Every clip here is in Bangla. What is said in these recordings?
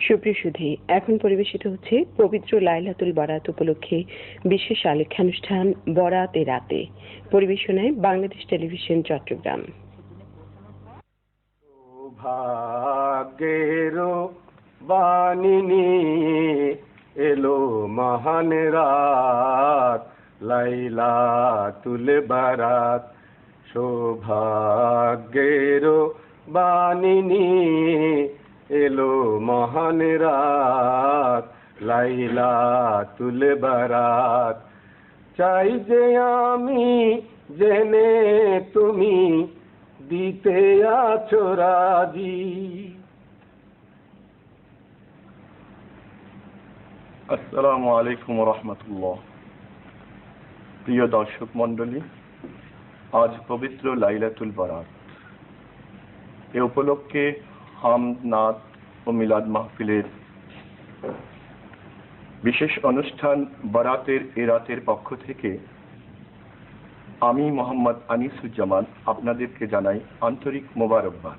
সুপ্রিয় সুধী, এখন পরিবেশিত হচ্ছে পবিত্র লাইলাতুল বারাত উপলক্ষে বিশেষ আলেখ্যানুষ্ঠান বরাতে রাতে। পরিবেশনায় বাংলাদেশ টেলিভিশন চট্টগ্রাম। সৌভাগ্যেরও বানিনী এলো মহান রাত লাইলাতুল বারাত। সৌভাগ্যেরও বানিনী এলো মহান রাত লাইলাতুল বারাত। চাই যে আমি জেনে তুমি দিতে আছো রাজি। আসসালামু আলাইকুম ওয়া রাহমাতুল্লাহ। প্রিয় দর্শক মণ্ডলী, আজ পবিত্র লাইলাতুল বারাত। এ উপলক্ষে হামদ, নাত ও মিলাদ মাহফিলের বিশেষ অনুষ্ঠান বারাতের এ রাতের পক্ষ থেকে আমি মোহাম্মদ আনিসুজ্জামান আপনাদেরকে জানাই আন্তরিক মোবারকবাদ।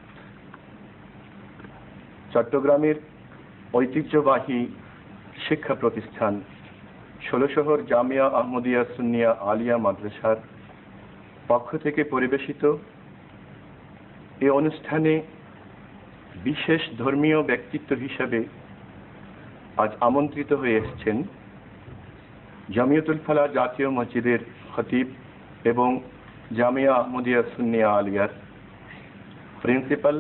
চট্টগ্রামের ঐতিহ্যবাহী শিক্ষা প্রতিষ্ঠান ১৬ শহর জামিয়া আহমদিয়া সুন্নিয়া আলিয়া মাদ্রাসার পক্ষ থেকে পরিবেশিত এ অনুষ্ঠানে বিশেষ ধর্মীয় ব্যক্তিত্ব হিসেবে আজ আমন্ত্রিত হয়ে এসেছেন জামিয়াতুল ফালাহ জাতীয় মসজিদের খতিব এবং জামিয়া আহমদিয়া সুন্নিয়া আলিয়ার প্রিন্সিপাল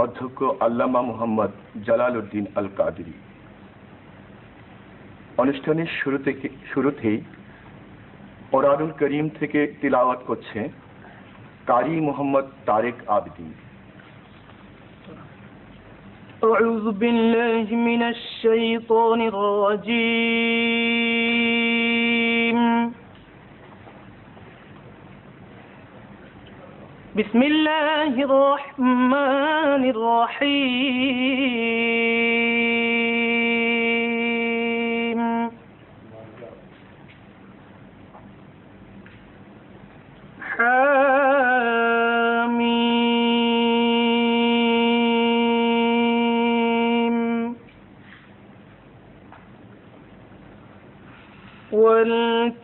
অধ্যক্ষ আল্লামা মুহাম্মদ জালাল উদ্দিন আল কাদেরী। অনুষ্ঠানের শুরুতেই কোরআনুল করিম থেকে তিলাওয়াত করছে কারি মোহাম্মদ তারেক আবিদিন। أعوذ بالله من الشيطان الرجيم. بسم الله الرحمن الرحيم.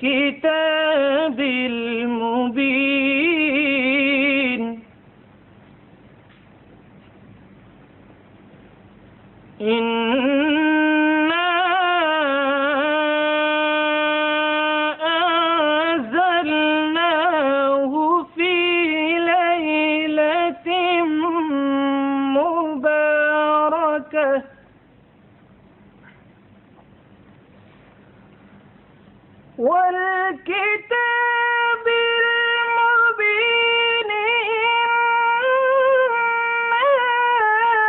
والكتاب المبين. إنا أنزلناه في ليلة مباركة والكتاب المبين. إنا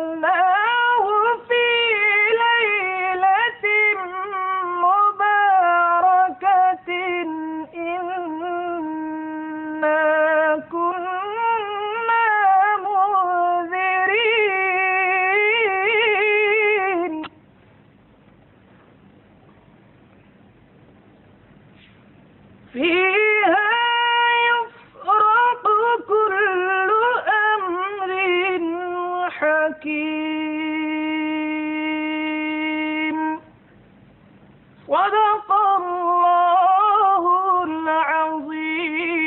أنزلناه في ليلة مباركة إنا كنا منذرين. فيها يفرق كل أمر حكيم. صدق الله العظيم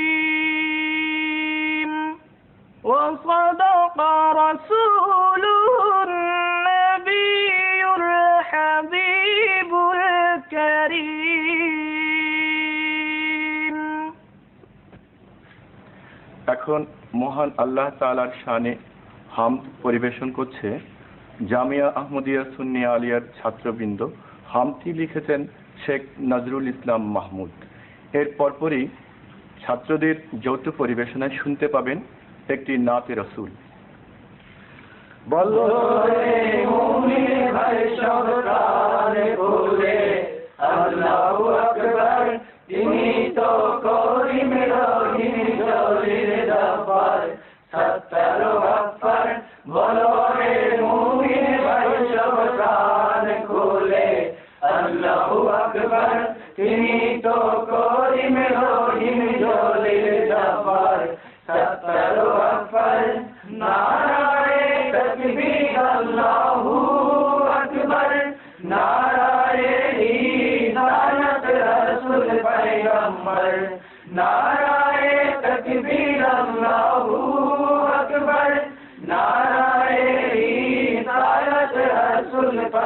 وصدق رسوله النبي الحبيب الكريم. এখন মহান আল্লাহ তাআলার শানে হামদ পরিবেশন করছে জামিয়া আহমদিয়া সুন্নিয়া আলিয়ার ছাত্রবৃন্দ। হামদটি লিখেছেন শেখ নজরুল ইসলাম মাহমুদ। এর পরপরই ছাত্রদের যৌথ পরিবেশনায় শুনতে পাবেন একটি নাতে রসুল। বলো রে মুমিন ভাই সব প্রাণে বলে আল্লাহু আকবার। তিনি তো করিম রহিম জলিল জব্বার সত্তার গফফার। বলো রে মুমিন ভাই সব প্রাণে খুলে আল্লাহু আকবার। তিনি তো করিম রহিম জলিল জব্বার সত্তার গফফার। নারা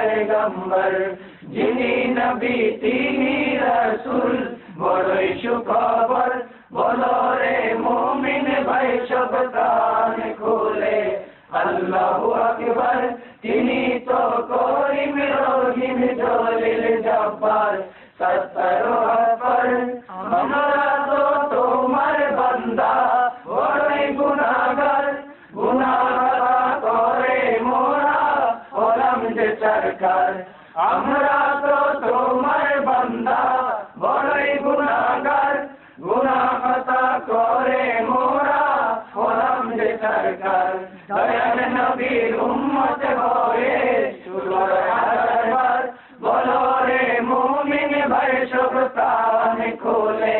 পয়গম্বর যিনি নবী তিনি রাসূল বড়ই সুখবর বলো রে মুমিন ভাই সব কান খুলে আল্লাহু আকবার তিনি তো করিম রহিম জলিল জব্বার সত্তর আকবার আমরা তো তোমার বান্দা বড়ই গুনাহগার গুনাহ করে মোরা হলাম যে সরকার আমরা তো তোমার বান্দা বড়ই গুনাহগার গুনাহ করে মোরা হলাম যে সরকার দয়াল নবীর উম্মত হয়ে সুবহানাল্লাহ বলো রে মুমিন ভাই সব প্রাণ খোলে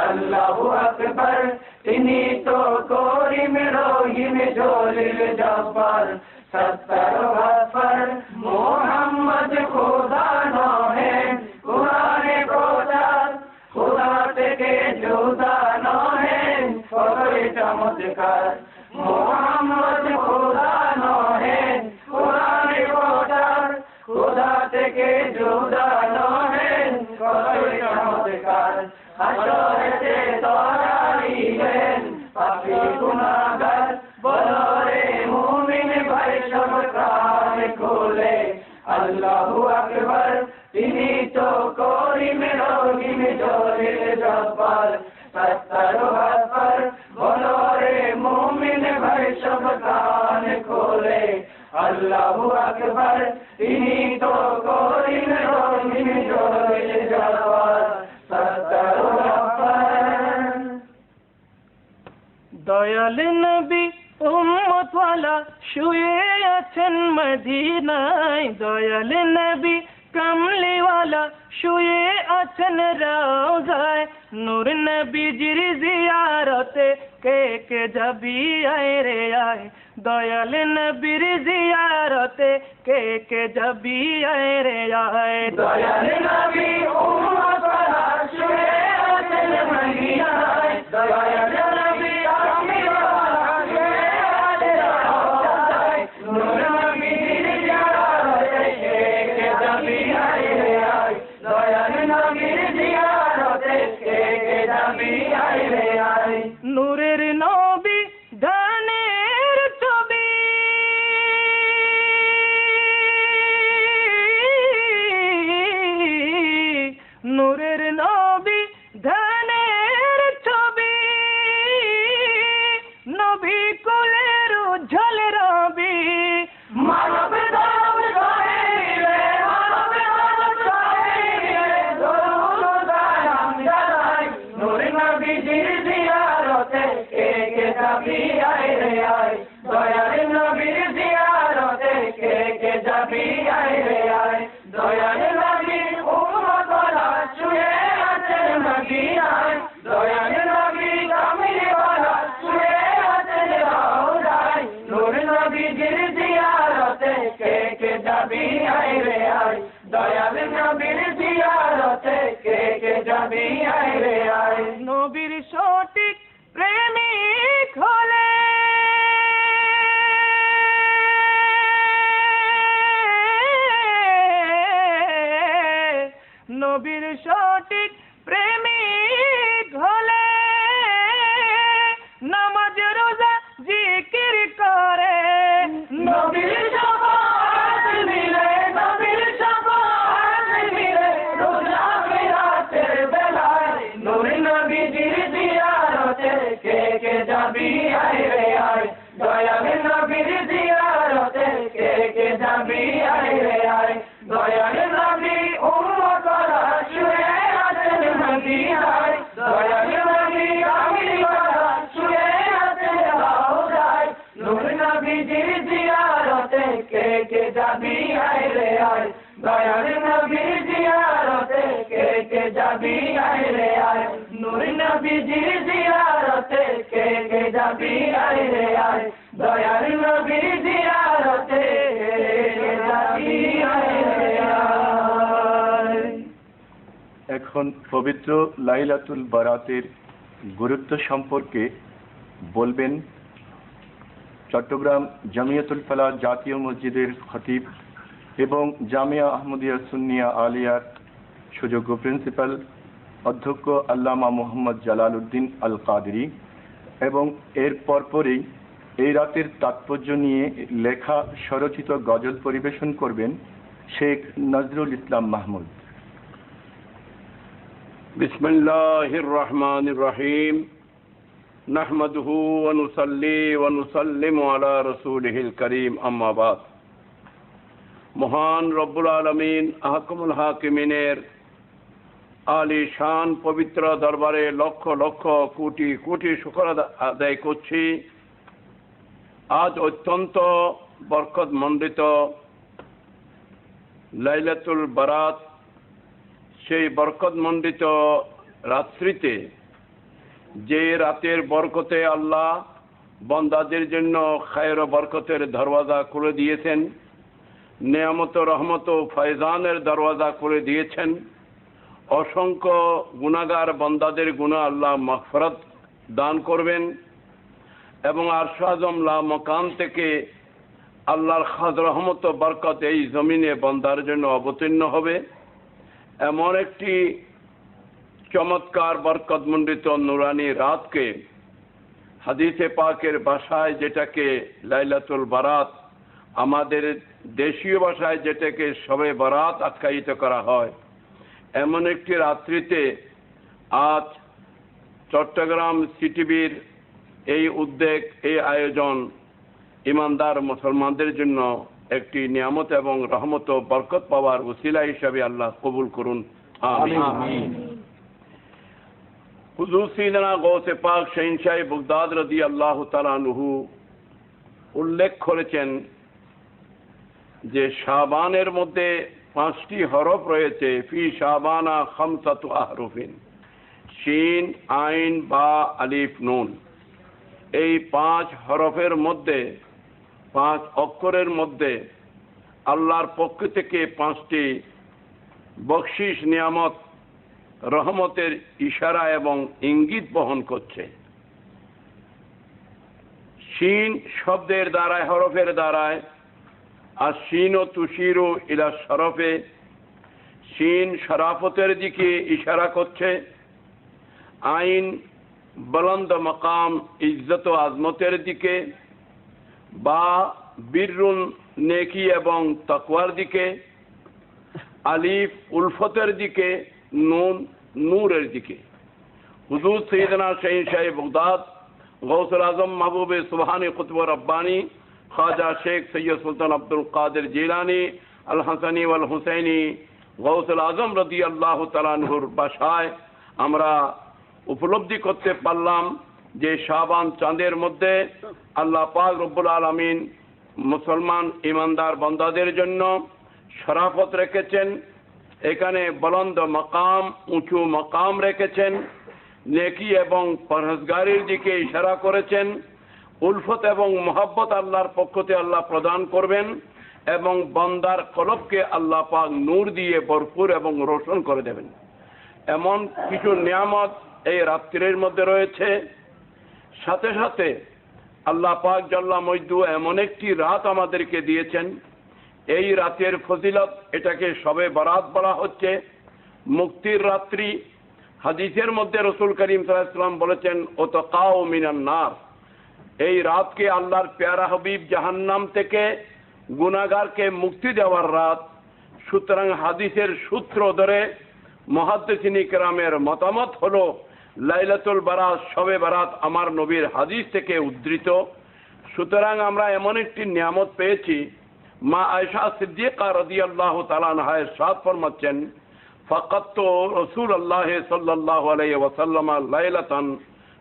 আল্লাহু আকবার তিনি তো করিম রহিম জলিল জব্বার সত্তর আকবার মুহাম্মদ খোদা নহে কুরআনে প্রচার খোদা থেকে জুদা নহে কতই চমৎকার মুহাম্মদ খোদা নহে কুরআনে প্রচার খোদা থেকে জুদা নহে কতই চমৎকার হাসরেতে তরাইলেন পাপী গুনাহগার বলো রে মুমিন ভাই সব কান খোলে আল্লাহু আকবার তিনি তো করিম রহিম জলিল জব্বার সত্তর আকবার বলো রে মুমিন ভাই সব কান খোলে আল্লাহু আকবার তিনি তো করিম রহিম জলিল জব্বার সত্তর আকবার দয়াল নবী উম্মতওয়ালা শুয়ে আছেন মদিনায় দয়াল নবী কামলিওয়ালা শুয়ে আছেন রওজায় নূর নবীজির জিয়ারতে কে কে যাবি আয় রে আয় দয়াল নবীর জিয়ারতে কে কে যাবি আয় রে আয় দয়াল নবী উম্মতওয়ালা শুয়ে আছেন মদিনায় দয়াল নবী কামলিওয়ালা শুয়ে আছেন রওজায় নূর নবীর জিয়ারতে কে কে যাবি আয় রে আয় দয়াল নবীর জিয়ারতে কে কে যাবি আয় রে আয় নূরের নবী ধানের ছবি নূরের নবী ধানের ছবি নবী কুলের উজ্জ্বল রবি মানব দাম গাইলে মানব দাম গাইলে দরুদ সালাম জানাই নূর নবীজির জিয়ারতে কে কে যাবি আয় রে আয় দয়াল নবীর জিয়ারতে কে কে যাবি আয় রে আয় দয়াল নবী উম্মতওয়ালা শুয়ে আছেন মদিনায় দয়াল নবী কামলিওয়ালা শুয়ে আছেন রওজায় নূর নবীজির জিয়ারতে কে কে যাবি আয় রে আয় দয়াল নবীর জিয়ারতে কে কে যাবি আয় রে আয় নবীর সঠিক প্রেমিক হলে নবীর সঠিক প্রেমিক হলে নামাজ রোজা জিকির করে নবীর শাফাআত মিলে নবীর শাফাআত মিলে রোজা রাতের বেলায় নূর নবীজির জিয়ারতে কে কে যাবি আয় রে আয় দয়াল নবীর জিয়ারতে কে কে যাবি আয় রে আয় দয়াল নবী উম্মতওয়ালা শুয়ে আছেন মদিনায় দয়াল নবী কামলিওয়ালা শুয়ে আছেন রওজায় নূর নবীজির জিয়ারতে কে কে যাবি আয় রে আয় দয়াল নবীর জিয়ারতে কে কে যাবি আয় রে আয় নূর নবীজির জিয়ারতে কে কে যাবি আয় রে আয় দয়াল নবীর জিয়ারতে কে কে যাবি আয় রে আয় এখন পবিত্র লাইলাতুল বারাতের গুরুত্ব সম্পর্কে বলবেন চট্টগ্রাম জামিয়াতুল ফালাহ জাতীয় মসজিদের খতিব এবং জামিয়া আহমদিয়া সুন্নিয়া আলিয়ার সুযোগ্য প্রিন্সিপাল অধ্যক্ষ আল্লামা মোহাম্মদ জালাল উদ্দিন আল কাদেরী এবং এর পরপরই এই রাতের তাৎপর্য নিয়ে লেখা স্বরচিত গজল পরিবেশন করবেন শেখ নজরুল ইসলাম মাহমুদ। বিসমিল্লাহির রহমানির রহিম। নাহমাদুহু ওয়া নুসাল্লি ওয়া নুসাল্লিমু আলা রাসূলিহিল কারীম, আম্মা বাদ। মহান রব্বুল আলামিন আহকামুল হাকিমিনের আলী শান পবিত্র দরবারে লক্ষ লক্ষ কোটি কোটি শুকর আদায় করছি। আজ অত্যন্ত বরকতমণ্ডিত লাইলাতুল বারাত, সেই বরকতমণ্ডিত রাত্রিতে যে রাতের বরকতে আল্লাহ বান্দাদের জন্য খায়ের ও বরকতের দরওয়াজা খুলে দিয়েছেন, নেয়ামত রহমত ও ফয়জানের দরওয়াজা খুলে দিয়েছেন। অসংখ্য গুনাহগার বান্দাদের গুনাহ আল্লাহ মাগফিরাত দান করবেন এবং আরশ আযম লা মাকান থেকে আল্লাহর খাস রহমত ও বরকত এই জমিনে বান্দার জন্য অবতীর্ণ হবে। এমন একটি চমৎকার বরকতমণ্ডিত নুরানি রাতকে হাদিসে পাকের ভাষায় যেটাকে লাইলাতুল বারাত, আমাদের দেশীয় ভাষায় যেটাকে শবে বারাত আখ্যায়িত করা হয়, এমন একটি রাত্রিতে আজ চট্টগ্রাম সিটিভির এই উদ্যোগ, এই আয়োজন ইমানদার মুসলমানদের জন্য একটি নিয়ামত এবং রহমত ও বরকত পাওয়ার ওসিলা হিসাবে আল্লাহ কবুল করুন, আমিন। হুজুর সাইয়েদনা গৌসে পাক শাহিনশাহ বাগদাদ রাদিয়াল্লাহু তাআলা আনহু উল্লেখ করেছেন যে শাবানের মধ্যে 5টি হরফ রয়েছে। ফি শাবানা খামসাতু আহরুফিন, শিন, আইন, বা, আলিফ, নুন। এই 5 হরফের মধ্যে, 5 অক্ষরের মধ্যে আল্লাহর পক্ষ থেকে 5টি বকশিশ, নিয়ামত, রহমতের ইশারা এবং ইঙ্গিত বহন করছে। শিন শব্দের দ্বারায়, হরফের দ্বারায়, আর শিন ও তুশিরু ইলা শরফে, শিন শরাফতের দিকে ইশারা করছে। আইন বুলন্দ মাকাম, ইজ্জত ও আজমতের দিকে। বা বীরুন, নেকি এবং তাকওয়ার দিকে। আলিফ উলফতের দিকে। নুন নূরের দিকে। হুজুর সাইয়েদনা শাহিনশাহ বাগদাদ গৌসুল আজম মাহবুবে সুবহানী কুতুব রব্বানী খাজা শেখ সৈয়দ সুলতান আব্দুল কাদের জিলানী আল হাসানী ওয়াল হুসাইনী গৌসুল আজম রাদিয়াল্লাহু তাআলা আনহুর ভাষায় আমরা উপলব্ধি করতে পারলাম যে শাবান চাঁদের মধ্যে আল্লাহ পাক রব্বুল আলামিন মুসলমান ইমানদার বান্দাদের জন্য শরাফত রেখেছেন। এখানে বুলন্দ মাকাম, উঁচু মাকাম রেখেছেন। নেকি এবং পরহেজগারির দিকে ইশারা করেছেন। উলফত এবং মোহাব্বত আল্লাহর পক্ষ থেকে আল্লাহ প্রদান করবেন এবং বান্দার কলবকে আল্লাহ পাক নূর দিয়ে ভরপুর এবং রোশন করে দেবেন। এমন কিছু নিয়ামত এই রাত্রির মধ্যে রয়েছে। সাথে সাথে আল্লাহ পাক জাল্লা মজদু এমন একটি রাত আমাদেরকে দিয়েছেন, এই রাতের ফজিলত, এটাকে শবে বারাত বলা হচ্ছে, মুক্তির রাত্রি। হাদিসের মধ্যে রাসূল করিম সাল্লাল্লাহু আলাইহি ওয়াসাল্লাম বলেছেন, ওয়াতাকাউ মিনান নার, এই রাতকে আল্লাহর প্যারা হাবিব জাহান্নাম থেকে গুনাহগারকে মুক্তি দেওয়ার রাত। সুতরাং হাদিসের সূত্র ধরে মুহাদ্দিসিন কিরামের মতামত হলো লাইলাতুল বারাত, শবে বারাত আমার নবীর হাদিস থেকে উদ্ধৃত। সুতরাং আমরা এমন একটি নিয়ামত পেয়েছি। মা আয়েশা সিদ্দিকা রাদিয়াল্লাহু তাআলা আনহা ইরশাদ ফরমাচ্ছেন, ফাকাত রাসূলুল্লাহ সাল্লাল্লাহু আলাইহি ওয়াসাল্লাম লাইলাতান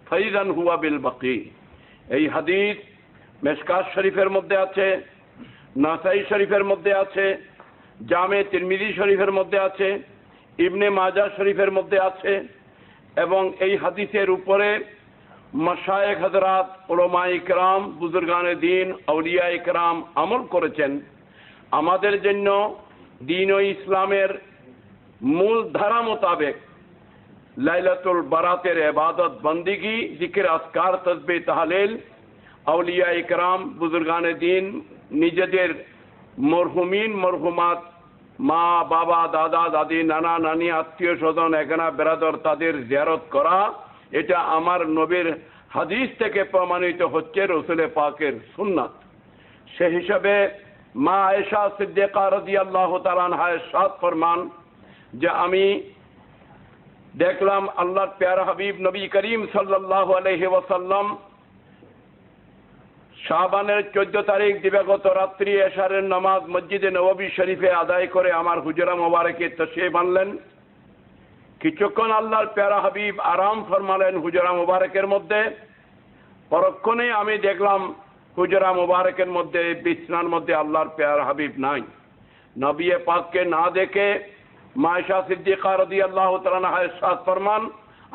ফাইজান হুয়া বিল বাকি। এই হাদিস মিশকাত শরীফের মধ্যে আছে, নাসাই শরীফের মধ্যে আছে, জামে তিরমিজি শরীফের মধ্যে আছে, ইবনে মাজাহ শরীফের মধ্যে আছে। এবং এই হাদিসের উপরে মাশায়েখ হযরত, উলামায়ে কেরাম, বুজুর্গানে দ্বীন, আউলিয়ায়ে কেরাম আমল করেছেন। আমাদের জন্য দ্বীন ও ইসলামের মূল ধারা মোতাবেক লাইলাতুল বারাতের ইবাদত বন্দেগী, জিকির, আজকার, তাসবিহ, তাহলিল আউলিয়ায়ে কেরাম, বুজুর্গানে দ্বীন নিজেদের মরহুমিন মরহুমাত, মা বাবা দাদা দাদি নানা নানি আত্মীয় স্বজন এখানে বেরাদর তাদের জিয়ারত করা, এটা আমার নবীর হাদিস থেকে প্রমাণিত হচ্ছে, রসুল পাকের সুন্নাত। সে হিসাবে মা আয়েশা সিদ্দিকা রাদিয়াল্লাহু তাআলা আনহা ইরশাদ ফরমান যে আমি দেখলাম আল্লাহর প্যারা হাবিব নবী করিম সাল্লাল্লাহু আলাইহি ওয়াসাল্লাম শাবানের 14 তারিখ দিবাগত রাত্রি এশারের নামাজ মসজিদে নববী শরীফে আদায় করে আমার হুজরা মোবারকে তশরিফ আনলেন। কিছুক্ষণ আল্লাহর প্যারা হাবিব আরাম ফরমালেন হুজরা মোবারকের মধ্যে। পরক্ষণে আমি দেখলাম হুজরা মোবারকের মধ্যে বিছনার মধ্যে আল্লাহর প্যারা হাবিব নাই। নবী পাককে না দেখে মা আয়েশা সিদ্দিকা রাদিয়াল্লাহু তাআলা আনহা ইরশাদ ফরমান,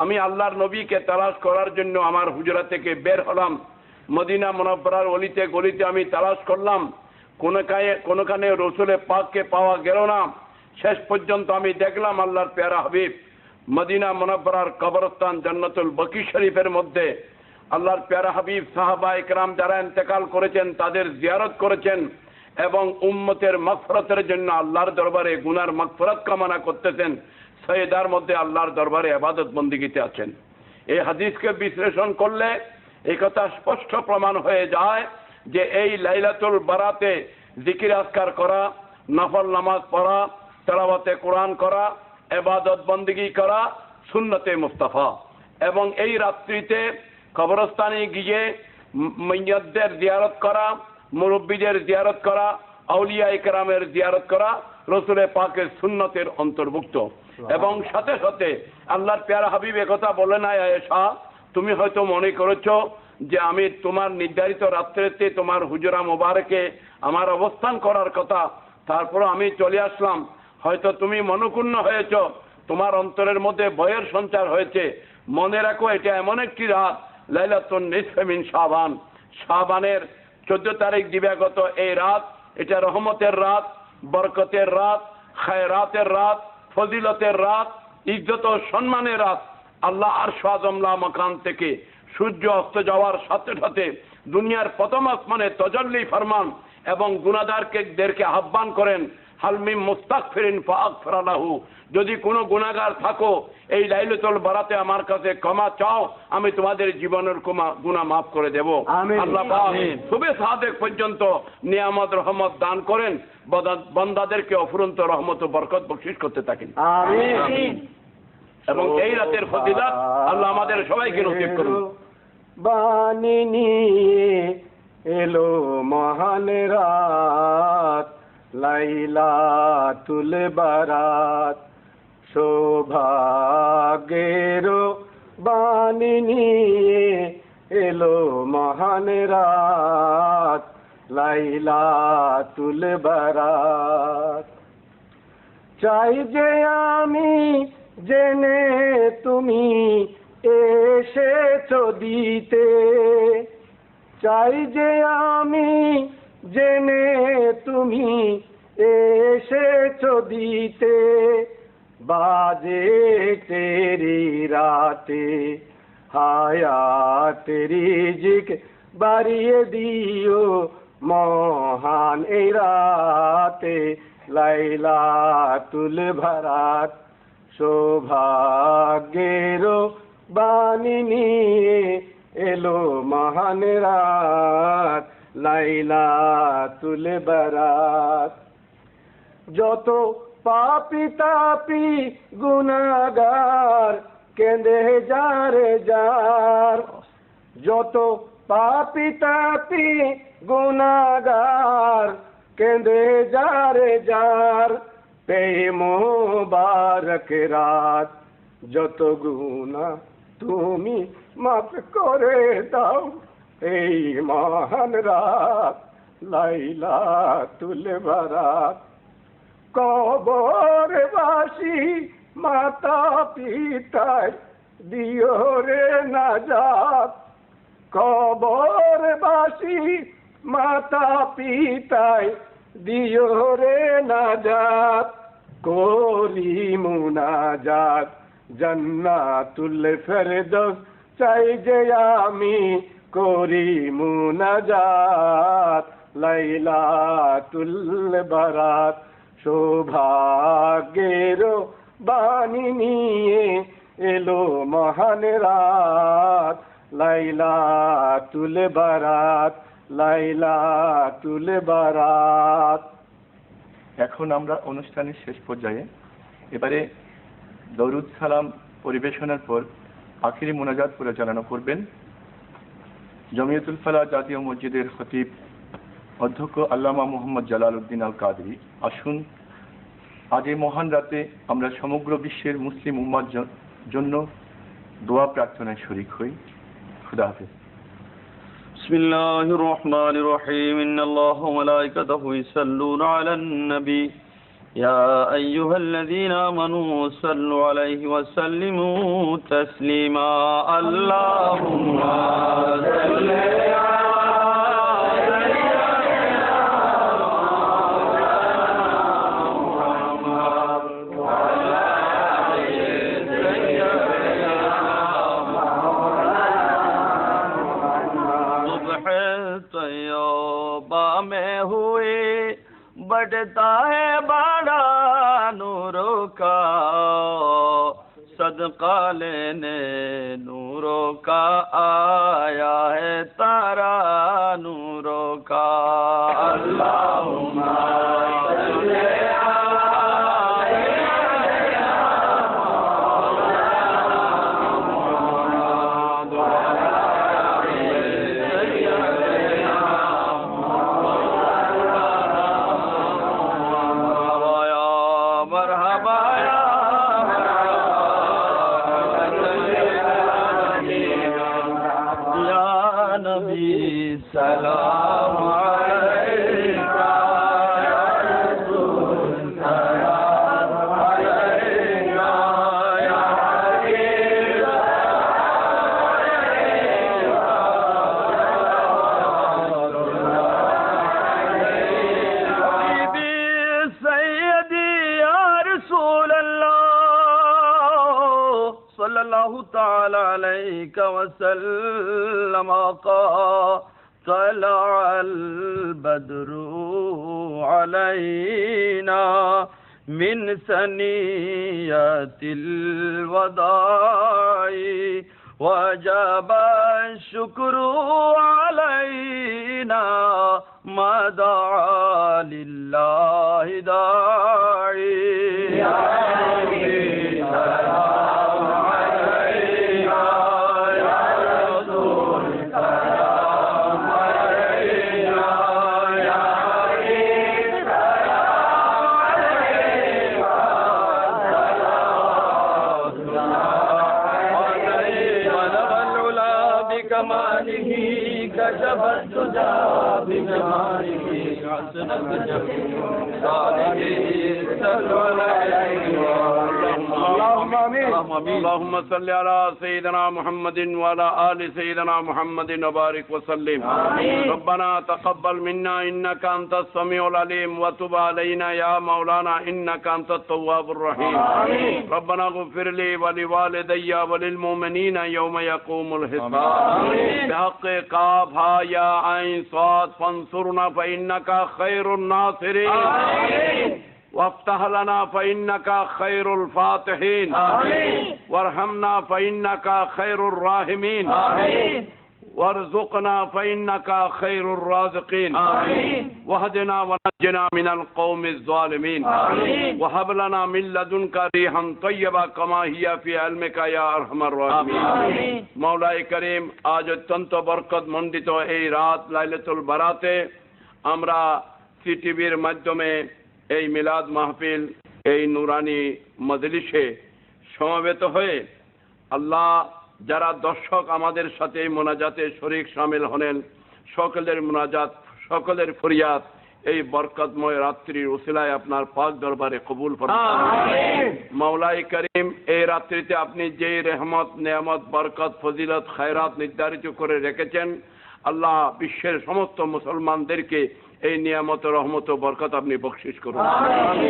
আমি আল্লাহর নবীকে তালাশ করার জন্য আমার হুজরা থেকে বের হলাম। মদিনা মুনাফফারার অলিতে গলিতে আমি তালাশ করলাম, কোনখানে রসুল পাককে পাওয়া গেল না। শেষ পর্যন্ত আমি দেখলাম আল্লাহর প্যারা হাবিব মদিনা মুনাফফারার কবরস্থান জান্নাতুল বকি শরীফের মধ্যে আল্লাহর প্যারা হাবিব সাহাবা ইকরাম যারা ইন্তেকাল করেছেন তাদের জিয়ারত করেছেন এবং উম্মতের মাগফিরাতের জন্য আল্লাহর দরবারে গুনার মাগফিরাত কামনা করতেছেন। সৈয়দার মধ্যে আল্লাহর দরবারে ইবাদত বন্দেগীতে আছেন। এই হাদিসকে বিশ্লেষণ করলে এই কথা স্পষ্ট প্রমাণ হয়ে যায় যে এই লাইলাতুল বারাতে জিকির আজকার করা, নফল নামাজ পড়া, তেলাওয়াতে কোরআন করা, ইবাদত বন্দেগী করা সুন্নতে মুস্তাফা। এবং এই রাত্রিতে কবরস্থানে গিয়ে মাইয়াতদের জিয়ারত করা, মুরব্বীদের জিয়ারত করা, আউলিয়া ইকরামের জিয়ারত করা রসুল পাকের সুন্নতের অন্তর্ভুক্ত। এবং সাথে সাথে আল্লাহর প্যারা হাবিব একথা বলে নাই, আয়েশা তুমি হয়তো মনে করেছো যে আমি তোমার নির্ধারিত রাত্রিতে তোমার হুজরা মোবারকে আমার অবস্থান করার কথা, তারপর আমি চলে আসলাম, হয়তো তুমি মনক্ষুণ্ণ হয়েছ, তোমার অন্তরের মধ্যে ভয়ের সঞ্চার হয়েছে। মনে রাখো এটা এমন একটি রাত, লাইলাতুন নিসফে মিন শাবান, শাবানের 14 তারিখ দিবাগত এই রাত, এটা রহমতের রাত, বরকতের রাত, খায়রাতের রাত, ফজিলতের রাত, ইজ্জত ও সম্মানের রাত। আল্লাহ আরশ আযমলা মাকান থেকে সূর্য অস্ত যাওয়ার সাথে সাথে দুনিয়ার প্রথম আসমানে তাজাল্লি ফরমান এবং গুনাহগারদেরকে আহ্বান করেন, হাল মিন মুস্তাগফিরিন ফাগফির লাহু, যদি কোনো গুনাহগার থাকো এই লাইলাতুল বারাতে আমার কাছে ক্ষমা চাও, আমি তোমাদের জীবনের গুনাহ মাফ করে দেব। আল্লাহ পাক সুবে সাদেক পর্যন্ত নিয়ামত রহমত দান করেন, বান্দাদেরকে অফুরন্ত রহমত ও বরকত বখশিশ করতে থাকেন। আমিন। এবং এই রাতের ফজিলত আল্লাহ আমাদের সবাইকে নসিব করুন। বাণী নিয়ে এলো মহান রাত, লাইলাতুল বারাত, সৌভাগ্যের বাণী নিয়ে এলো মহান রাত, লাইলাতুল বারাত। চাই যে আমি জেনে তুমি এসেছো দিতে, চাই যে আমি জেনে তুমি এসেছো দিতে, বাজে তেরি রাতে হায়াতেরি রিজিক বাড়িয়ে দিও মহান এই রাতে, লাইলাতুল বারাত, সৌভাগ্যের বাণী নিয়ে এলো মহান রাত, লাইলাতুল বারাত। যত পাপী তাপী গুনাহগার কেঁদে যারে যার, যত পাপী তাপী গুনাহগার কেঁদে যারে যার, পেয়ে মোবারক রাত, যত গুনাহ তুমি মাফ করে দাও এই মহান রাত, লাইলাতুল বারাত। কবরবাসী মাতা পিতায় দিও রে নাজাত, কবরবাসী মাতা পিতায় দিও রে নাজাত, করি মুনাজাত জান্নাতুল ফেরদৌস, চাই যে আমি করি মুনাজাত, লাইলাতুল বারাত সৌভাগ্যের বাণী নিয়ে এলো মহান রাত লাইলাতুল বারাত লাইলাতুল বারাত। এখন আমরা অনুষ্ঠানের শেষ পর্যায়ে, এবারে দরুদ সালাম পরিবেশনের পর আখিরি মোনাজাত পরিচালনা করবেন জমিয়তুল ফালাহ জাতীয় মসজিদের খতিব অধ্যক্ষ আল্লামা মোহাম্মদ জালাল উদ্দিন আল কাদরি। আসুন আজ এই মহান রাতে আমরা সমগ্র বিশ্বের মুসলিম উম্মার জন্য দোয়া প্রার্থনায় শরীক হই। খুদা হাফেজ। بسم الله الرحمن الرحيم إن الله وملائكته يصلون على النبي يا أيها الذين آمنوا صلوا عليه وسلموا تسليما اللهم صل बढ़ता है बड़ा नूरों का सदका लेने नूरों का आया है तारा नूरों का अल्लाहुम्मा सलाम अलैका या रसूल सलाम अलैका या हबीब हबीबी सैयदी या रसूल अल्लाह सल्लल्लाहु तआला अलैका वसल्लम طلع البدر علينا من ثنيات الوداع وجب الشكر علينا ما دعا لله داعي يا ربي سلام علينا يا رسول سلام علينا يا حبيب سلام علينا بلغ العلا بكماله كشف الدجى بجماله حسنت جميع صالحين صلوا عليه اللهم امين اللهم صل على سيدنا محمد وعلى ال سيدنا محمد وبارك وسلم ربنا تقبل منا انك انت السميع العليم وتب علينا يا مولانا انك انت التواب الرحيم ربنا اغفر لي ولوالدي وللمؤمنين يوم يقوم الحساب بحق قاف ها يا عين صاد فانصرنا فانك خير الناصرين وافتح لنا فإنك خير الفاتحين وارحمنا فإنك خير الراحمين وارزقنا فإنك خير الرازقين واهدنا ونجنا من القوم الظالمين وهب لنا من لدنك ريحا طيبا كما هي في علمك يا أرحم الراحمين مولاي كريم আজ অত্যন্ত বরকত মণ্ডিত এই রাত লাইলাতুল বারাতে আমরা সিটিভির মাধ্যমে এই মিলাদ মাহফিল এই নুরানি মজলিসে সমবেত হয়ে আল্লাহ যারা দর্শক আমাদের সাথে এই মোনাজাতে শরীক শামিল হলেন সকলের মোনাজাত সকলের ফরিয়াদ এই বরকতময় রাত্রির উসিলায় আপনার পাক দরবারে কবুল ফরমান মাওলাই করিম এই রাত্রিতে আপনি যে রহমত নেয়ামত বরকত ফজিলত খায়রাত নির্ধারিত করে রেখেছেন আল্লাহ বিশ্বের সমস্ত মুসলমানদেরকে এই নিয়ামত রহমত ও বরকত আপনি বকশিশ করুন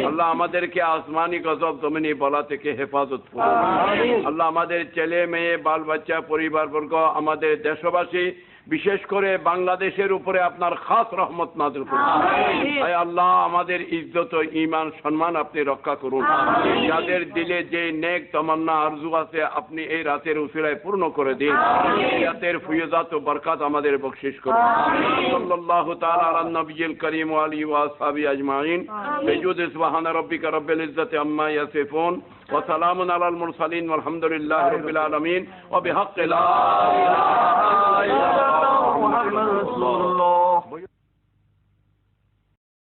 আল্লাহ আমাদেরকে আসমানি গজব জমিনি বলা থেকে হেফাজত করুন আল্লাহ আমাদের ছেলে মেয়ে বাল বাচ্চা পরিবারবর্গ আমাদের দেশবাসী বিশেষ করে বাংলাদেশের উপরে আপনার খাস রহমত নাযিল করুন আয় আল্লাহ আমাদের ইজ্জত ও ঈমান সম্মান আপনি রক্ষা করুন যাদের দিলে যে নেক তামান্না আরজু আছে আপনি এই রাতের উসিলায় পূর্ণ করে দিন রাতের ফয়জাত ও বরকত আমাদের বখশিশ করুন সাল্লাল্লাহু তাআলা আলা নবিয়িল কারীম ওয়া আলিহি ওয়া আসহাবিহি আজমাইন বিজুদ সুবহানা রাব্বিকা রাব্বিল ইজ্জাতি আম্মা ইয়াসিফুন ওয়া সালামুন আলাল মুরসালিন ওয়ালহামদুলিল্লাহি রাব্বিল আলামিন ওয়া বিহাক্কি লা ইলাহা ইল্লাল্লাহ মুহাম্মাদুর রাসূলুল্লাহ